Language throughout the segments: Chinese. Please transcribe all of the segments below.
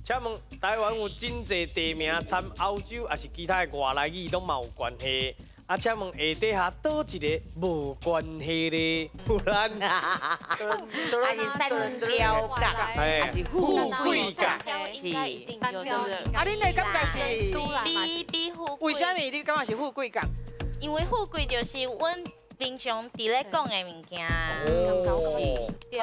请问台湾有真侪地名，参欧洲还是其他的外来语，拢嘛有关系？啊，请问下底下倒一个无关系呢？不然，还是三雕角，还是富贵角，是。啊，恁的感觉是比富贵。为什么你感觉是富贵角？因为富贵就是阮平常伫咧讲的物件。对。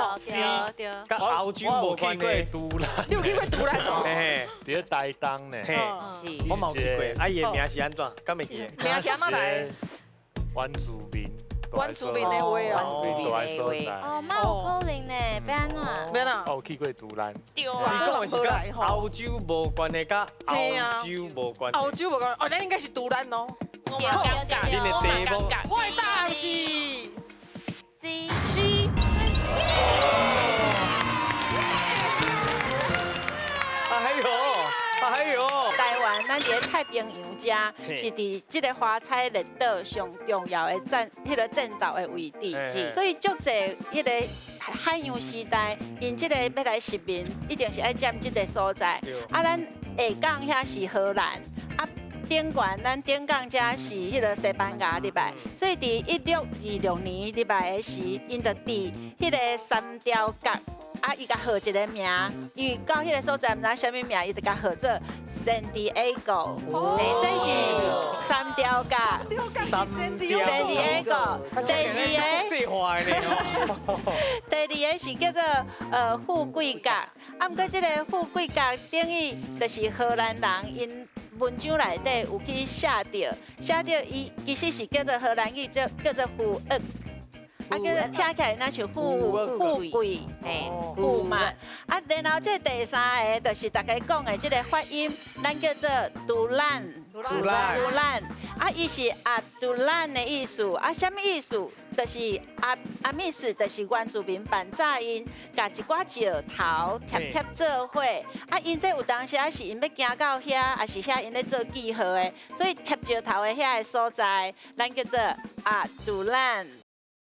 甲欧洲无关系。独兰，你有去过独兰哦？嘿，伫咧台东呢，嘿，是。我冇去过。啊，伊的名是安怎？敢会记？名是安怎来？原住民，原住民的话哦。原住民的所在。哦，嘛有可能呢，要安怎？免啦。我有去过独兰。对你啊。讲的是甲欧洲无关系，甲欧洲无关系。欧洲无关，哦，咱应该是独兰哦。对。恁的题目，我的答案是 C。哎呦！台湾咱伫太平洋遮是伫即个花彩列岛上重要的战斗的位置，是，所以足侪迄个海洋时代，因即个要来殖民，一定是爱占即个所在。啊，咱下港遐是荷兰，啊，顶悬咱顶港遮是迄个西班牙入来，所以伫1626年入来的时，因就伫迄个三雕角。啊，伊甲号一个名，因为到迄个所在，毋知啥物名，伊就甲号做 San Diego。这是三雕角。San Diego。第二最坏的哦。第二个是叫做富贵角，啊，毋过即个富贵角等于就是荷兰人因文章内底有去写着伊其实是叫做荷兰语叫做富厄。啊，叫做听起来那像富贵，嘿，富嘛。啊，然后这第三个就是大家讲的这个发音，咱叫做独兰。啊，伊是阿独兰的意思。啊，什么意思？就是阿密斯，就是原住民办早因，甲一寡石头贴做伙。啊，因这有当时是因要行到遐，也是遐因咧做记号的，所以贴石头的遐个所在，咱叫做阿独兰。